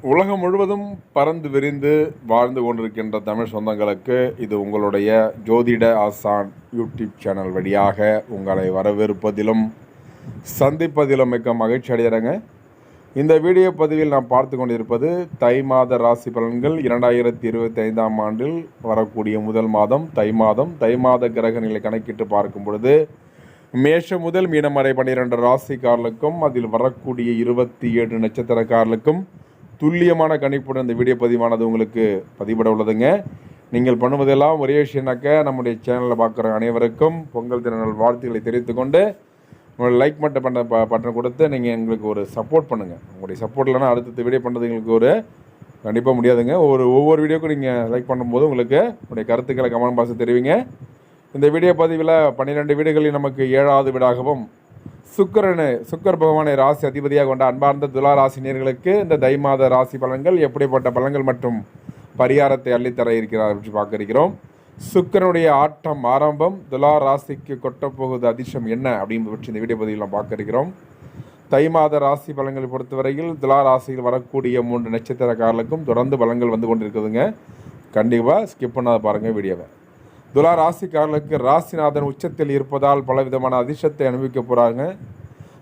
உலகம் முழுவதும் பறந்து விரிந்து வாழ்ந்து கொண்டிருக்கின்ற தமிழ் சொந்தங்களுக்கு இது உங்களுடைய ஜோதிட ஆசான் யூடியூப் சேனல் வழியாக உங்களை வரவேற்பதிலும் சந்திப்பதிலும் மிக்க மகிழ்ச்சி அடைகிறேங்க. இந்த வீடியோ பதிவில் நாம் பார்த்து கொண்டிருப்பது தை மாத ராசி பலன்கள். 2025ஆம் ஆண்டில் வரக்கூடிய முதல் மாதம் தை மாத கிரக நிலை கணக்கிட்டு பார்க்கும் பொழுது மேஷம் முதல் மீனம் வரை 12 ராசிக்காரர்களுக்கும் அதில் வரக்கூடிய 27 நட்சத்திரக்காரர்களுக்கும் துல்லியமான கணிப்புடன் இந்த வீடியோ பதிவானது உங்களுக்கு பதிவிட உள்ளதுங்க. நீங்கள் பண்ணுவதெல்லாம் ஒரே விஷயம்னாக்க நம்முடைய சேனலில் பார்க்குற அனைவருக்கும் பொங்கல் திருநாள் வாழ்த்துக்களை தெரிவித்து கொண்டு உங்களோட லைக் மட்டும் பட்டன் கொடுத்து நீங்கள் எங்களுக்கு ஒரு சப்போர்ட் பண்ணுங்கள். உங்களுடைய சப்போர்ட் இல்லைனா அடுத்த வீடியோ பண்ணுறது எங்களுக்கு ஒரு கண்டிப்பாக முடியாதுங்க. ஒவ்வொரு வீடியோக்கும் நீங்கள் லைக் பண்ணும்போது உங்களுக்கு உங்களுடைய கருத்துக்களை கமெண்ட் பாக்ஸில் தெரிவிங்க. இந்த வீடியோ பதிவில் 12 வீடுகளில் நமக்கு 7வது வீடாகவும் சுக்கர பகவானை ராசி அதிபதியாக கொண்ட அன்பார்ந்த துலா ராசினியர்களுக்கு இந்த தை மாத ராசி பலன்கள் எப்படிப்பட்ட பலன்கள் மற்றும் பரிகாரத்தை அள்ளித்தர இருக்கிறார் பற்றி பார்க்க இருக்கிறோம். சுக்கரனுடைய ஆட்டம் ஆரம்பம், துலா ராசிக்கு கொட்டப்போகுது அதிர்ஷ்டம் என்ன அப்படின்னு பற்றி இந்த வீடியோ பதிவில் நாம் பார்க்க இருக்கிறோம். தை மாத ராசி பலன்களை பொறுத்தவரையில் துலா ராசியில் வரக்கூடிய 3 நட்சத்திரக்காரர்களுக்கும் தொடர்ந்து பலன்கள் வந்து கொண்டிருக்குதுங்க. கண்டிப்பாக ஸ்கிப் பண்ணாத பாருங்கள் வீடியோவை. துலா ராசிக்காரர்களுக்கு ராசிநாதன் உச்சத்தில் இருப்பதால் பலவிதமான அதிர்ஷ்டத்தை அனுபவிக்க போகிறாங்க.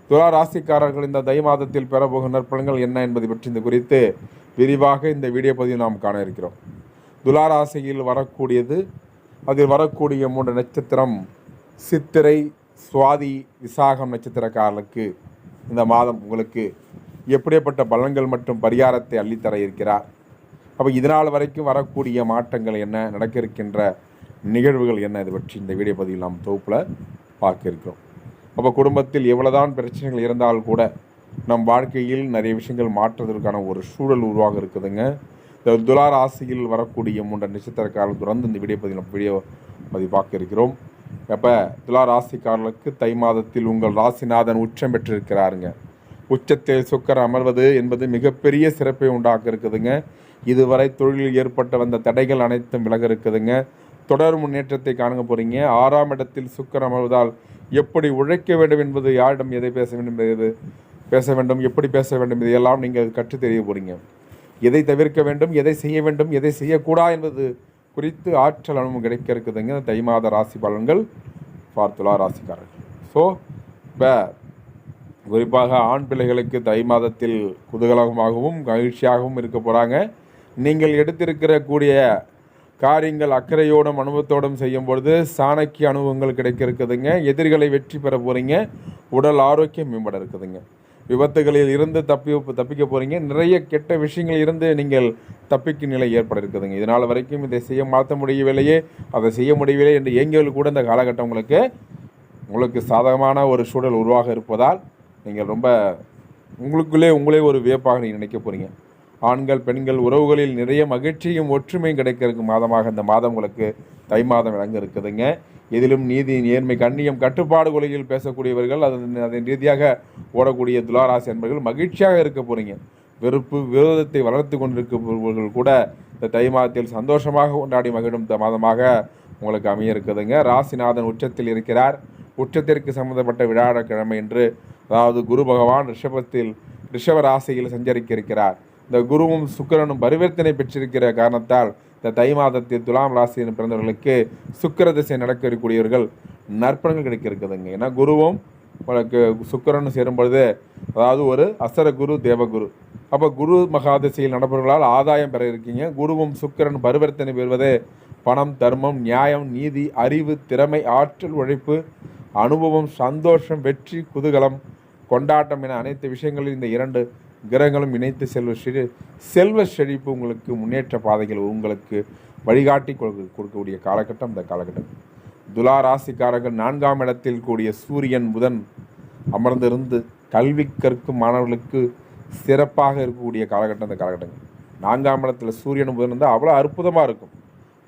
துலா ராசிக்காரர்கள் இந்த தை மாதத்தில் பெறப்போகும் நற்பலன்கள் என்ன என்பதை பற்றி இந்த குறித்து விரிவாக இந்த வீடியோ பதிவில் நாம் காண இருக்கிறோம். துலா ராசியில் வரக்கூடியது அதில் வரக்கூடிய 3 நட்சத்திரம் சித்திரை, சுவாதி, விசாகம் நட்சத்திரக்காரர்களுக்கு இந்த மாதம் உங்களுக்கு எப்படிப்பட்ட பலன்கள் மற்றும் பரிகாரத்தை அள்ளித்தர இருக்கிறார். அப்போ இதனால் வரைக்கும் வரக்கூடிய மாற்றங்கள் என்ன, நடக்க இருக்கின்ற நிகழ்வுகள் என்ன, இது பற்றி இந்த வீடியோ பதிவில் நாம் தொகுப்பில் பார்க்க இருக்கிறோம். அப்போ குடும்பத்தில் எவ்வளோதான் பிரச்சனைகள் இருந்தால் கூட நம் வாழ்க்கையில் நிறைய விஷயங்கள் மாற்றுவதற்கான ஒரு சூழல் உருவாக இருக்குதுங்க. இந்த துலா ராசியில் வரக்கூடிய 3 நட்சத்திரக்காரர்கள் தொடர்ந்து இந்த வீடியோ பதிவு பார்க்க இருக்கிறோம். அப்போ துலா ராசிக்காரர்களுக்கு தை மாதத்தில் உங்கள் ராசிநாதன் உச்சம் பெற்றிருக்கிறாருங்க. உச்சத்தில் சுக்கரன் அமர்வது என்பது மிகப்பெரிய சிறப்பை உண்டாக்க இருக்குதுங்க. இதுவரை தொழிலில் ஏற்பட்ட வந்த தடைகள் அனைத்தும் விலக இருக்குதுங்க. தொடர் முன்னேற்றத்தை காண போகிறீங்க. 6ஆம் இடத்தில் சுக்கரன் அமர்வதால் எப்படி உழைக்க வேண்டும் என்பது, யாரிடம் எதை பேச வேண்டும், எப்படி பேச வேண்டும், இதையெல்லாம் நீங்கள் கற்றுத் தெரிய போகிறீங்க. எதை தவிர்க்க வேண்டும், எதை செய்ய வேண்டும், எதை செய்யக்கூடாது என்பது குறித்து ஆற்றல் அனுபவம் கிடைக்க இருக்குதுங்க. தை மாத ராசி பலன்கள் துலா ராசிக்காரர்கள். ஸோ இப்போ குறிப்பாக ஆண் பிள்ளைகளுக்கு தை மாதத்தில் குதூகலமாகவும் மகிழ்ச்சியாகவும் இருக்க போகிறாங்க. நீங்கள் எடுத்திருக்கிற கூடிய காரியங்கள் அக்கறையோடும் அனுபவத்தோடும் செய்யும் பொழுது சாணக்கிய அனுபவங்கள் கிடைக்க இருக்குதுங்க. எதிரிகளை வெற்றி பெற போகிறீங்க. உடல் ஆரோக்கியம் மேம்பட இருக்குதுங்க. விபத்துகளில் இருந்து தப்பிக்க போகிறீங்க. நிறைய கெட்ட விஷயங்கள் இருந்து நீங்கள் தப்பிக்கும் நிலை ஏற்பட இருக்குதுங்க. இதனால் வரைக்கும் இதை மாற்ற முடியவில்லையே, அதை செய்ய முடியவில்லை என்று இயங்கியவர்கள் கூட இந்த காலகட்டம் உங்களுக்கு சாதகமான ஒரு சூழல் உருவாக இருப்பதால் நீங்கள் ரொம்ப உங்களே ஒரு வியப்பாக நீங்கள் நினைக்க போகிறீங்க. ஆண்கள் பெண்கள் உறவுகளில் நிறைய மகிழ்ச்சியும் ஒற்றுமையும் கிடைக்க இருக்கும் மாதமாக இந்த மாதம் உங்களுக்கு தை மாதம் விளங்க இருக்குதுங்க. இதிலும் நீதி, நேர்மை, கண்ணியம், கட்டுப்பாடு கொள்கையில் பேசக்கூடியவர்கள், அதன் ரீதியாக ஓடக்கூடிய துளாராசி என்பவர்கள் மகிழ்ச்சியாக இருக்க போகிறீங்க. வெறுப்பு விரோதத்தை வளர்த்து கொண்டிருக்கிறவர்கள் கூட இந்த தை மாதத்தில் சந்தோஷமாக கொண்டாடி மகிழும் மாதமாக உங்களுக்கு அமைய இருக்குதுங்க. ராசிநாதன் உச்சத்தில் இருக்கிறார். உச்சத்திற்கு சம்பந்தப்பட்ட விழாக்கிழமை என்று, அதாவது குரு பகவான் ரிஷப ராசியில் சஞ்சரிக்க இருக்கிறார். இந்த குருவும் சுக்கிரனும் பரிவர்த்தனை பெற்றிருக்கிற காரணத்தால் இந்த தை மாதத்தில் துலாம் ராசியின் பிறந்தவர்களுக்கு சுக்கிர திசை நடக்க இருக்கக்கூடியவர்கள் நற்பலன்கள் கிடைக்க இருக்குதுங்க. ஏன்னா குருவும் உங்களுக்கு சுக்கிரனும் சேரும் பொழுது, அதாவது ஒரு அசர குரு தேவகுரு, அப்போ குரு மகாதிசையில் நடப்பவர்களால் ஆதாயம் பெற இருக்கீங்க. குருவும் சுக்கிரன் பரிவர்த்தனை பெறுவது பணம், தர்மம், நியாயம், நீதி, அறிவு, திறமை, ஆற்றல், உழைப்பு, அனுபவம், சந்தோஷம், வெற்றி, குதூகலம், கொண்டாட்டம் என அனைத்து விஷயங்களில் இந்த 2 கிரகங்களும் இணைத்து செல்வ செழிப்பு உங்களுக்கு முன்னேற்ற பாதைகள் உங்களுக்கு வழிகாட்டி கொடுக்கக்கூடிய காலகட்டம் இந்த காலகட்டம். துலா ராசிக்காரர்கள் 4ஆம் இடத்தில் கூடிய சூரியன் புதன் அமர்ந்திருந்து கல்வி கற்கும் மாணவர்களுக்கு சிறப்பாக இருக்கக்கூடிய காலகட்டம் இந்த காலகட்டம். 4ஆம் இடத்துல சூரியன் புதன் இருந்தால் அவ்வளோ அற்புதமாக இருக்கும்.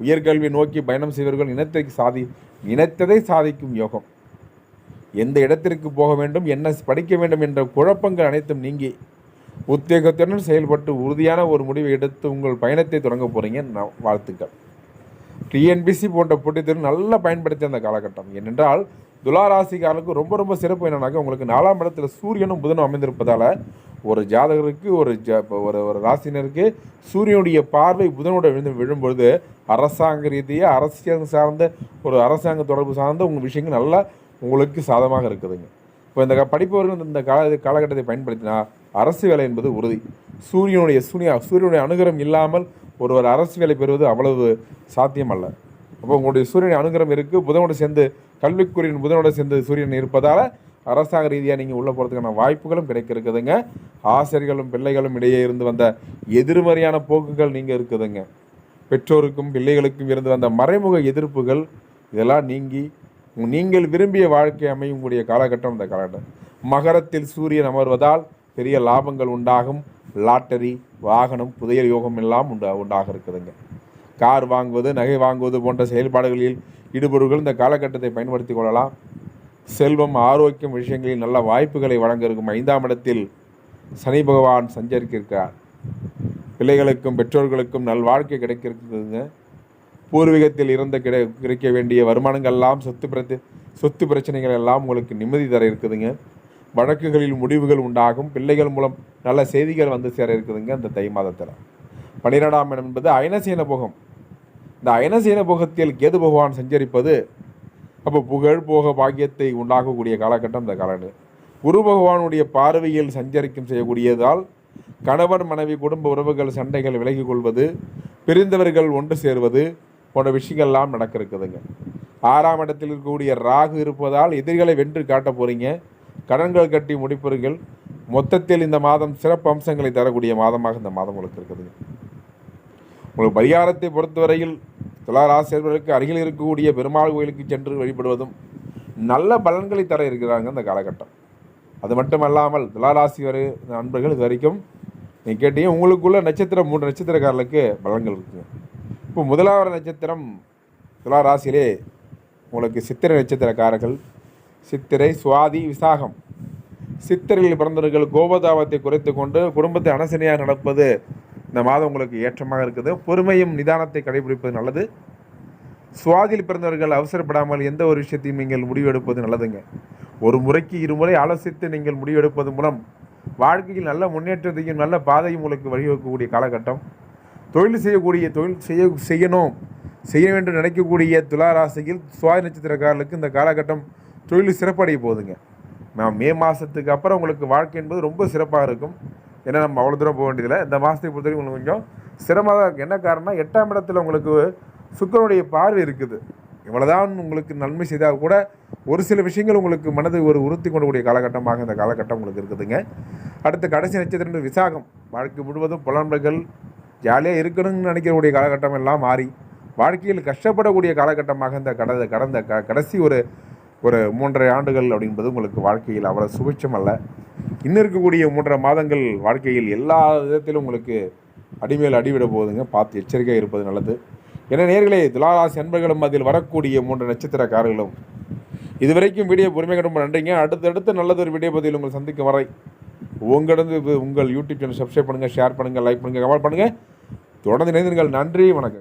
உயர்கல்வி நோக்கி பயணம் செய்வர்கள் நினைத்ததை சாதிக்கும் யோகம். எந்த இடத்திற்கு போக வேண்டும், என்ன படிக்க வேண்டும் என்ற குழப்பங்கள் அனைத்தும் நீங்கி உத்வேகத்துடன் செயல்பட்டு உறுதியான ஒரு முடிவை எடுத்து உங்கள் பயணத்தை தொடங்க போகிறீங்க. வாழ்த்துக்கள். டிஎன்பிசி போன்ற போட்டித்தேர்வு நல்லா பயன்படுத்தி அந்த காலகட்டம். ஏனென்றால் துலா ராசிக்காரர்களுக்கு ரொம்ப சிறப்பு என்னன்னாக்க, உங்களுக்கு 4ஆம் இடத்துல சூரியனும் புதனும் அமைந்திருப்பதால் ஒரு ஜாதகருக்கு ஒரு ஒரு ராசினருக்கு சூரியனுடைய பார்வை புதனோட விழும்பொழுது அரசாங்க ரீதியாக அரசியல் சார்ந்த ஒரு அரசாங்க தொடர்பு சார்ந்த உங்கள் விஷயங்கள் நல்லா உங்களுக்கு சாதகமாக இருக்குதுங்க. இப்போ இந்த படிப்பவர்கள் இந்த காலகட்டத்தை பயன்படுத்தினா அரசு வேலை என்பது உறுதி. சூரியனுடைய அனுகிரகம் இல்லாமல் ஒருவர் அரசு வேலை பெறுவது அவ்வளவு சாத்தியம் அல்ல. அப்போ உங்களுடைய சூரியனுடைய அனுகிரகம் இருக்குது, புதனோடு சேர்ந்து கல்விக்குரிய புதனோடு சேர்ந்து சூரியன் இருப்பதால் அரசாங்க ரீதியாக நீங்கள் உள்ளே போகிறதுக்கான வாய்ப்புகளும் கிடைக்கிறதுங்க. ஆசிரியர்களும் பிள்ளைகளும் இடையே இருந்து வந்த எதிர்மறையான போக்குகள் நீங்கள் இருக்குதுங்க. பெற்றோருக்கும் பிள்ளைகளுக்கும் இருந்து வந்த மறைமுக எதிர்ப்புகள் இதெல்லாம் நீங்கி நீங்கள் விரும்பிய வாழ்க்கை அமையும் கூடிய காலகட்டம் இந்த காலகட்டம். மகரத்தில் சூரியன் அமர்வதால் பெரிய லாபங்கள் உண்டாகும். லாட்டரி, வாகனம், புதையல் யோகம் எல்லாம் உண்டாக இருக்குதுங்க. கார் வாங்குவது, நகை வாங்குவது போன்ற செயல்பாடுகளில் ஈடுபடுவர்கள் இந்த காலகட்டத்தை பயன்படுத்தி கொள்ளலாம். செல்வம், ஆரோக்கியம் விஷயங்களில் நல்ல வாய்ப்புகளை வழங்க இருக்கும். 5ஆம் இடத்தில் சனி பகவான் சஞ்சரிக்கிறார். பிள்ளைகளுக்கும் பெற்றோர்களுக்கும் நல் வாழ்க்கை கிடைக்கிறதுங்க. பூர்வீகத்தில் இருந்து கிடைக்க வேண்டிய வருமானங்கள்லாம் சொத்து பிரச்சனைகள் எல்லாம் உங்களுக்கு நிம்மதி தர இருக்குதுங்க. வழக்குகளில் முடிவுகள் உண்டாகும். பிள்ளைகள் மூலம் நல்ல செய்திகள் வந்து சேர இருக்குதுங்க. இந்த தை மாதத்தில் 12ஆம் இடம் என்பது அயனசேன போகம். இந்த அயனசேன போகத்தில் கேது பகவான் சஞ்சரிப்பது அப்போ புகழ் போக பாக்கியத்தை உண்டாகக்கூடிய காலகட்டம் இந்த காலகட்டம். குரு பகவானுடைய பார்வையில் சஞ்சரிக்கும் செய்யக்கூடியதால் கணவன் மனைவி குடும்ப உறவுகள் சண்டைகள் விலகிக் கொள்வது, பிரிந்தவர்கள் ஒன்று சேர்வது போன்ற விஷயங்கள்லாம் நடக்க இருக்குதுங்க. 6ஆம் இடத்தில் இருக்கக்கூடிய ராகு இருப்பதால் எதிரிகளை வென்று காட்ட போகிறீங்க. கடன்கள் கட்டி முடிப்பவர்கள். மொத்தத்தில் இந்த மாதம் சிறப்பு அம்சங்களை தரக்கூடிய மாதமாக இந்த மாதம் உங்களுக்கு இருக்குதுங்க. உங்களுக்கு பரிகாரத்தை பொறுத்தவரையில் துலா ராசியர்களுக்கு அருகில் இருக்கக்கூடிய பெருமாள் கோயிலுக்கு சென்று வழிபடுவதும் நல்ல பலன்களை தர இருக்கிறாங்க இந்த காலகட்டம். அது மட்டுமல்லாமல் துலா ராசி நண்பர்கள் இது வரைக்கும் நீங்கள் கேட்டீங்க, உங்களுக்குள்ள நட்சத்திரம் 3 நட்சத்திரக்காரர்களுக்கு பலன்கள் இருக்குங்க. இப்போ முதலாவது நட்சத்திரம் துலா ராசியிலே உங்களுக்கு சித்திரை நட்சத்திரக்காரர்கள். சித்திரை, சுவாதி, விசாகம். சித்திரையில் பிறந்தவர்கள் கோபதாபத்தை குறைத்து கொண்டு குடும்பத்தை அனசனையாக நடப்பது இந்த மாதம் உங்களுக்கு ஏற்றமாக இருக்குது. பொறுமையும் நிதானத்தை கடைபிடிப்பது நல்லது. சுவாதியில் பிறந்தவர்கள் அவசரப்படாமல் எந்த ஒரு விஷயத்தையும் நீங்கள் முடிவெடுப்பது நல்லதுங்க. ஒரு முறைக்கு 2 முறை ஆலோசித்து நீங்கள் முடிவெடுப்பது மூலம் வாழ்க்கையில் நல்ல முன்னேற்றத்தையும் நல்ல பாதையும் உங்களுக்கு வழிவகுக்கக்கூடிய காலகட்டம். தொழில் செய்ய வேண்டும் நினைக்கக்கூடிய துலா ராசியில் சுவாதி நட்சத்திரக்காரர்களுக்கு இந்த காலகட்டம் தொழில் சிறப்படைய போகுதுங்க. மே மாதத்துக்கு அப்புறம் உங்களுக்கு வாழ்க்கை என்பது ரொம்ப சிறப்பாக இருக்கும். ஏன்னா நம்ம அவ்வளோ தூரம் போக வேண்டியதில்லை. இந்த மாதத்துக்கு பொறுத்தவரைக்கும் உங்களுக்கு கொஞ்சம் சிரமமாக தான் இருக்குது. என்ன காரணம்னா 8ஆம் இடத்துல உங்களுக்கு சுக்கிரனுடைய பார்வை இருக்குது. இவ்வளோதான் உங்களுக்கு நன்மை செய்தால் கூட ஒரு சில விஷயங்கள் உங்களுக்கு மனதை உறுத்தி கொண்டக்கூடிய காலகட்டமாக இந்த காலகட்டம் உங்களுக்கு இருக்குதுங்க. அடுத்து கடைசி நட்சத்திரம் விசாகம். வாழ்க்கை முழுவதும் புலம்பல்கள் ஜாலியாக இருக்கணும்னு நினைக்கக்கூடிய காலகட்டம் எல்லாம் மாறி வாழ்க்கையில் கஷ்டப்படக்கூடிய காலகட்டமாக இந்த கடந்த கடைசி ஒரு 3.5 ஆண்டுகள் அப்படின்பது உங்களுக்கு வாழ்க்கையில் அவ்வளோ சுபிட்சம் அல்ல. இன்னும் இருக்கக்கூடிய 3.5 மாதங்கள் வாழ்க்கையில் எல்லா விதத்திலும் உங்களுக்கு அடிமேல் அடிவிட போகுதுங்க. பார்த்து எச்சரிக்கையாக இருப்பது நல்லது. என நேர்களே, துலாராசி அன்பர்களும் அதில் வரக்கூடிய 3 நட்சத்திரக்காரர்களும் இதுவரைக்கும் வீடியோ பொறுமை ரொம்ப நன்றிங்க. அடுத்தடுத்து நல்லதொரு வீடியோ பதிவில் உங்களை சந்திக்கும் வரை உங்கள் யூடியூப் சேனல் சப்ஸ்கிரைப் பண்ணுங்கள், ஷேர் பண்ணுங்கள், லைக் பண்ணுங்கள், கமெண்ட் பண்ணுங்கள். தொடர்ந்து இணைந்தீர்கள். நன்றி, வணக்கம்.